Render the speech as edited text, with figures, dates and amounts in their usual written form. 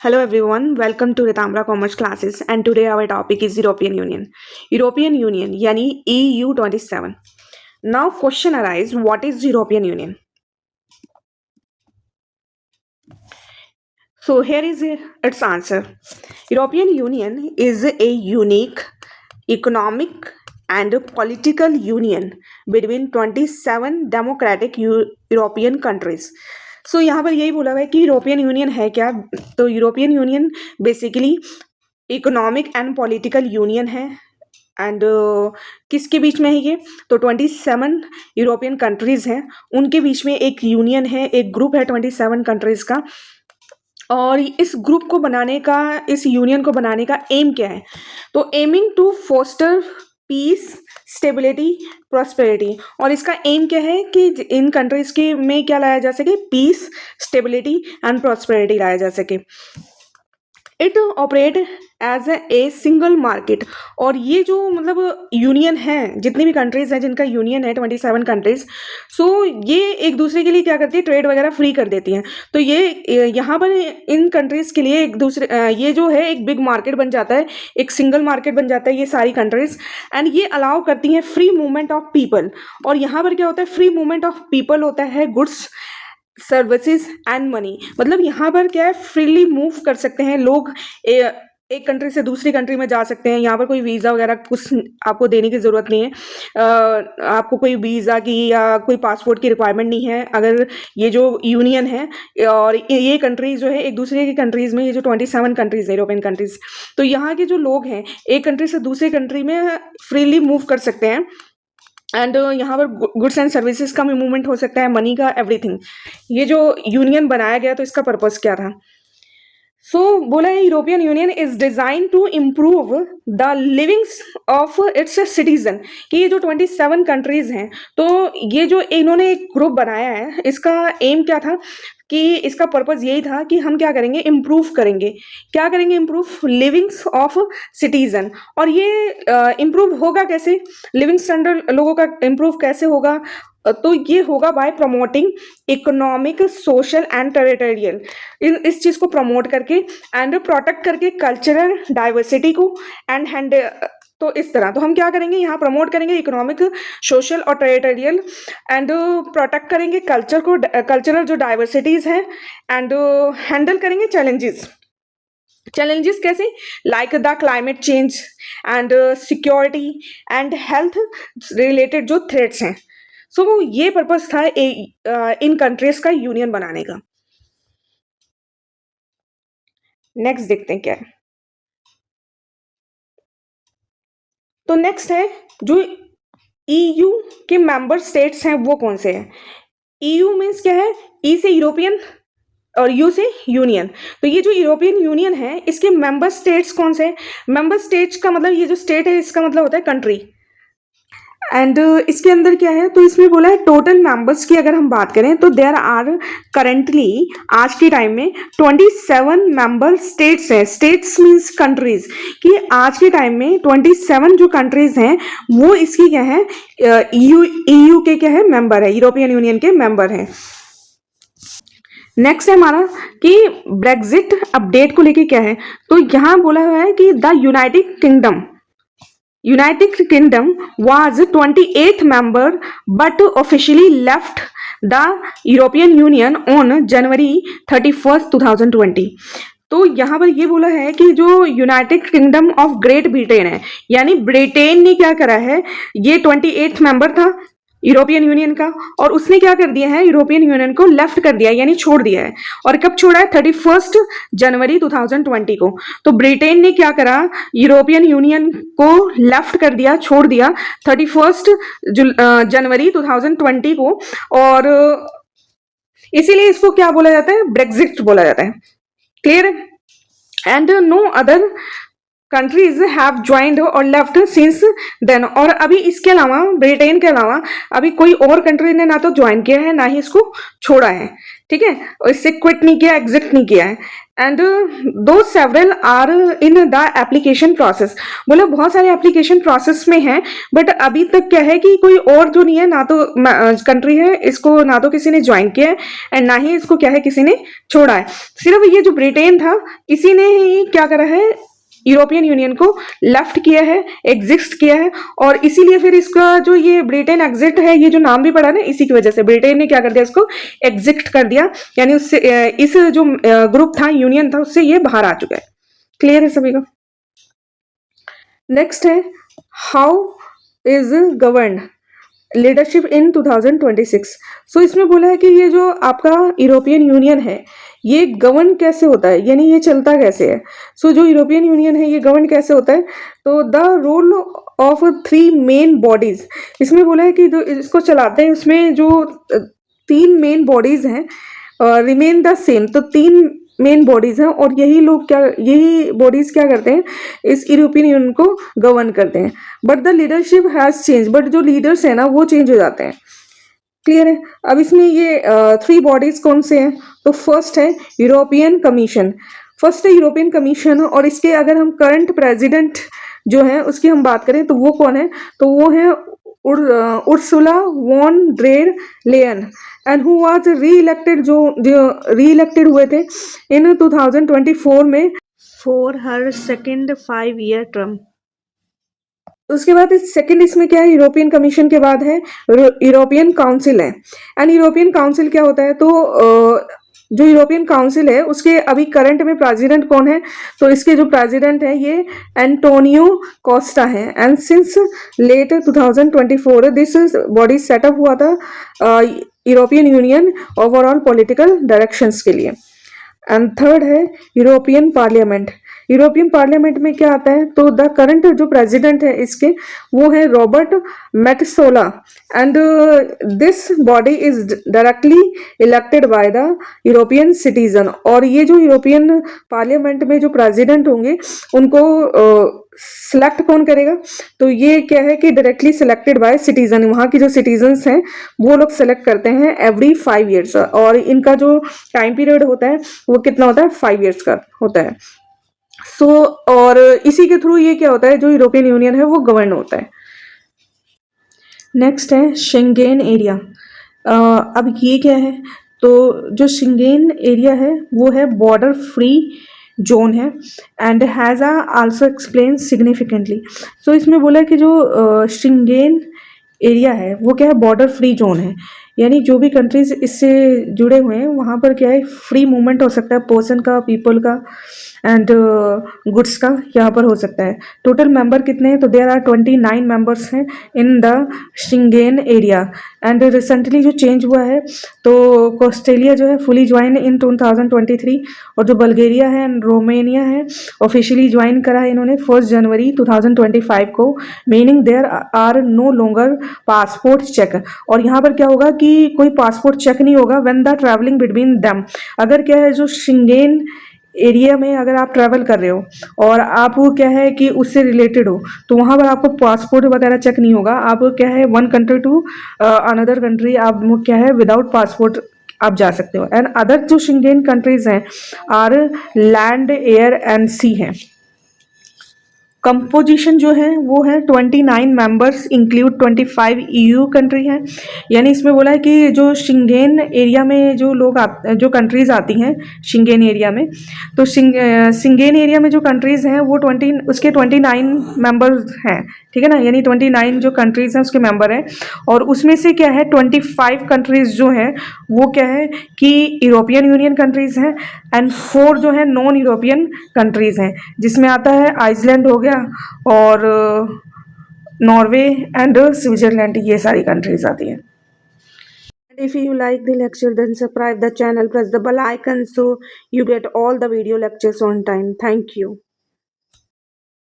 Hello everyone, welcome to Ritamra Commerce classes and today our topic is European Union. European Union yani EU 27. Now question arise, what is European Union? So here is its answer. European Union is a unique economic and political union between 27 democratic European countries. सो यहाँ पर यही बोला हुआ है कि European union है क्या। तो European union basically economic and political union है एंड किसके बीच में है ये। तो 27 यूरोपियन कंट्रीज हैं, उनके बीच में एक यूनियन है, एक ग्रुप है 27 कंट्रीज का। और इस ग्रुप को बनाने का, इस यूनियन को बनाने का एम क्या है। तो aiming to foster peace, stability, prosperity. और इसका एम क्या है कि इन कंट्रीज के में क्या लाया जा सके, पीस, स्टेबिलिटी एंड प्रॉस्पेरिटी लाया जा सके। It operate as a single market. और ये जो मतलब यूनियन है, जितनी भी कंट्रीज हैं जिनका यूनियन है 27 कंट्रीज, सो ये एक दूसरे के लिए क्या करती है, ट्रेड वगैरह फ्री कर देती हैं। तो ये यहाँ पर इन कंट्रीज के लिए एक दूसरे ये जो है एक बिग मार्केट बन जाता है, एक सिंगल मार्केट बन जाता है ये सारी कंट्रीज। एंड ये अलाउ करती हैं फ्री मूवमेंट ऑफ पीपल। और यहाँ पर क्या होता है, फ्री मूवमेंट ऑफ पीपल होता है, गुड्स, सर्विसेज एंड मनी। मतलब यहाँ पर क्या है, फ्रीली मूव कर सकते हैं लोग, एक कंट्री से दूसरी कंट्री में जा सकते हैं। यहाँ पर कोई वीज़ा वगैरह कुछ आपको देने की ज़रूरत नहीं है, आपको कोई वीज़ा की या कोई पासपोर्ट की रिक्वायरमेंट नहीं है। अगर ये जो यूनियन है और ये कंट्रीज जो है एक दूसरे की कंट्रीज़ में, ये जो 27 कंट्रीज़ है यूरोपियन कंट्रीज़, तो यहाँ के जो लोग हैं एक कंट्री से दूसरी कंट्री में फ्रीली मूव कर सकते हैं। एंड यहाँ पर गुड्स एंड सर्विसेज का भी मूवमेंट हो सकता है, मनी का, एवरीथिंग। ये जो यूनियन बनाया गया तो इसका पर्पस क्या था। सो बोला है European Union is design to improve the livings of its citizen. कि ये जो 27 कंट्रीज हैं, तो ये जो इन्होंने एक ग्रुप बनाया है, इसका एम क्या था कि इसका पर्पस यही था कि हम क्या करेंगे, इम्प्रूव करेंगे। क्या करेंगे, इम्प्रूव लिविंग्स ऑफ सिटीजन। और ये इम्प्रूव होगा कैसे, लिविंग स्टैंडर्ड लोगों का इम्प्रूव कैसे होगा। तो ये होगा bye promoting economic, social and territorial, इस चीज़ को प्रमोट करके एंड प्रोटेक्ट करके कल्चरल डाइवर्सिटी को एंड तो इस तरह। तो हम क्या करेंगे, यहाँ प्रमोट करेंगे इकोनॉमिक, सोशल और टेरिटोरियल, एंड प्रोटेक्ट करेंगे कल्चर को, कल्चरल जो डाइवर्सिटीज हैं, एंड हैंडल करेंगे चैलेंजेस कैसे, like the climate change and security and health related जो थ्रेट्स हैं। सो ये पर्पस था इन कंट्रीज का यूनियन बनाने का। नेक्स्ट देखते हैं क्या है। तो नेक्स्ट है जो ईयू के मेंबर स्टेट्स हैं वो कौन से हैं। ईयू मीन्स क्या है, ई से यूरोपियन और यू से यूनियन। तो ये जो यूरोपियन यूनियन है इसके मेंबर स्टेट्स कौन से हैं। मेंबर स्टेट्स का मतलब, ये जो स्टेट है इसका मतलब होता है कंट्री। एंड इसके अंदर क्या है, तो इसमें बोला है टोटल मेंबर्स की अगर हम बात करें तो देयर आर करेंटली आज के टाइम में 27 मेंबर स्टेट्स हैं। States means countries. कि आज के टाइम में 27 जो कंट्रीज हैं वो इसकी क्या है, ईयू के क्या है, मेंबर है, यूरोपियन यूनियन के मेंबर हैं। नेक्स्ट है हमारा कि ब्रेक्जिट अपडेट को लेके क्या है। तो यहाँ बोला हुआ है कि the United Kingdom was 28th member but officially left the European Union on January 31st, 2020। तो यहाँ पर ये बोला है कि जो United kingdom of great Britain है, यानी ब्रिटेन ने क्या करा है, ये 28th मेंबर था यूरोपियन यूनियन का, और उसने क्या कर दिया है, यूरोपियन यूनियन को लेफ्ट कर दिया, यानी छोड़ दिया है। और कब छोड़ा है, 31 जनवरी 2020 को। तो ब्रिटेन ने क्या करा, यूरोपियन यूनियन को लेफ्ट कर दिया, छोड़ दिया 31 जनवरी 2020 को। और इसीलिए इसको क्या बोला जाता है, ब्रेक्जिट बोला जाता है। क्लियर है। And no other countries have joined और लेफ्ट सिंस देन। और अभी इसके अलावा, ब्रिटेन के अलावा अभी कोई और कंट्री ने ना तो ज्वाइन किया है ना ही इसको छोड़ा है। ठीक है, और इससे क्विट नहीं किया, एग्जिट नहीं किया है। एंड दो several are in the application process, बोले बहुत सारे एप्लीकेशन प्रोसेस में है, बट अभी तक क्या है कि कोई और जो नहीं है, ना तो कंट्री है इसको ना तो किसी ने ज्वाइन किया है एंड ना ही इसको क्या है किसी ने छोड़ा है। सिर्फ ये जो ब्रिटेन था इसी ने ही क्या करा है, यूरोपियन यूनियन को लेफ्ट किया है, एग्जिस्ट किया है, और इसीलिए फिर इसका जो ये ब्रिटेन एग्जिट है, ये जो नाम भी पड़ा ना, इसी की वजह से ब्रिटेन ने क्या कर दिया, इसको एग्जिट कर दिया, यानी उससे इस जो ग्रुप था, यूनियन था, उससे ये बाहर आ चुका है। क्लियर है सभी का? नेक्स्ट है how is govern leadership in 2026। सो इसमें बोला है कि ये जो आपका यूरोपियन यूनियन है ये गवर्न कैसे होता है, यानी ये चलता कैसे है। सो जो यूरोपियन यूनियन है ये गवर्न कैसे होता है, तो the role of 3 main bodies, इसमें बोला है कि जो इसको चलाते हैं उसमें जो 3 मेन बॉडीज हैं रिमेन द सेम, तो 3 मेन बॉडीज हैं और यही बॉडीज क्या करते हैं, इस यूरोपियन यूनियन को गवर्न करते हैं। But the leadership has change, but जो लीडर्स हैं ना वो चेंज हो जाते हैं। क्लियर है? अब इसमें ये 3 बॉडीज कौन से हैं, तो फर्स्ट है यूरोपियन कमीशन, और इसके अगर हम करंट प्रेसिडेंट जो है उसकी हम बात करें तो वो कौन है, तो वो है Ursula von der Leyen, and who was reelected, जो री इलेक्टेड हुए थे इन 2024 में for her second 5-year term. उसके बाद इस सेकंड इसमें क्या है, यूरोपियन कमीशन के बाद है यूरोपियन काउंसिल है। एंड यूरोपियन काउंसिल क्या होता है, तो जो यूरोपियन काउंसिल है उसके अभी करंट में प्रेसिडेंट कौन है, तो इसके जो प्रेसिडेंट है ये एंटोनियो कोस्टा है। And since late 2024 this body set up हुआ था European Union overall political directions के लिए। एंड थर्ड है यूरोपियन पार्लियामेंट। यूरोपियन पार्लियामेंट में क्या आता है, तो द करंट जो प्रेसिडेंट है इसके वो है Robert Metsola, and this body is directly elected by the European citizen. और ये जो यूरोपियन पार्लियामेंट में जो प्रेसिडेंट होंगे उनको सिलेक्ट कौन करेगा, तो ये क्या है कि डायरेक्टली सिलेक्टेड बाय सिटीजन, वहाँ की जो सिटीजन्स हैं वो लोग सेलेक्ट करते हैं एवरी 5 years, और इनका जो टाइम पीरियड होता है वो कितना होता है, 5 years का होता है। और इसी के थ्रू ये क्या होता है, जो यूरोपियन यूनियन है वो गवर्न होता है। नेक्स्ट है शेंगेन एरिया। अब ये क्या है, तो जो शेंगेन एरिया है वो है बॉर्डर फ्री जोन है and has also explain significantly. So इसमें बोला है कि जो शेंगेन एरिया है वो क्या है, बॉर्डर फ्री जोन है, यानी जो भी कंट्रीज इससे जुड़े हुए हैं वहाँ पर क्या है, फ्री मूवमेंट हो सकता है पर्सन का, पीपल का एंड गुड्स का यहाँ पर हो सकता है। टोटल मेंबर कितने हैं, तो देयर आर 29 मेंबर्स हैं in the Schengen area. And recently जो चेंज हुआ है, तो ऑस्ट्रेलिया जो है फुली ज्वाइन इन 2023, और जो बल्गेरिया है एंड रोमेनिया है ऑफिशियली ज्वाइन करा है इन्होंने 1 जनवरी 2025 को, meaning there are no longer passport check. और यहाँ पर क्या होगा कि कोई पासपोर्ट चेक नहीं होगा when the travelling between them. अगर क्या है, जो शेंगेन एरिया में अगर आप ट्रैवल कर रहे हो और आप क्या है कि उससे रिलेटेड हो, तो वहाँ पर आपको पासपोर्ट वगैरह चेक नहीं होगा। आप क्या है, one country to another country आप क्या है विदाउट पासपोर्ट आप जा सकते हो। एंड अदर जो शेंगेन कंट्रीज हैं are land, air and sea हैं। कंपोजिशन जो है वो है 29 मेंबर्स इंक्लूड 25 ईयू कंट्री हैं, यानी इसमें बोला है कि जो शेंगेन एरिया में जो लोग जो कंट्रीज आती हैं शेंगेन एरिया में, तो शेंगेन एरिया में जो कंट्रीज हैं वो 29 मेंबर्स हैं, ठीक है ना, यानी 29 जो कंट्रीज हैं उसके मेंबर हैं। और उसमें से क्या है 25 कंट्रीज जो हैं वो क्या है कि यूरोपियन यूनियन कंट्रीज हैं, एंड 4 जो है नॉन यूरोपियन कंट्रीज हैं, जिसमें आता है आइसलैंड हो गया और नॉर्वे एंड स्विट्जरलैंड, ये सारी कंट्रीज आती हैं। If you like the lecture, then subscribe the channel, press the bell icon so you get all the video lectures on time. Thank you.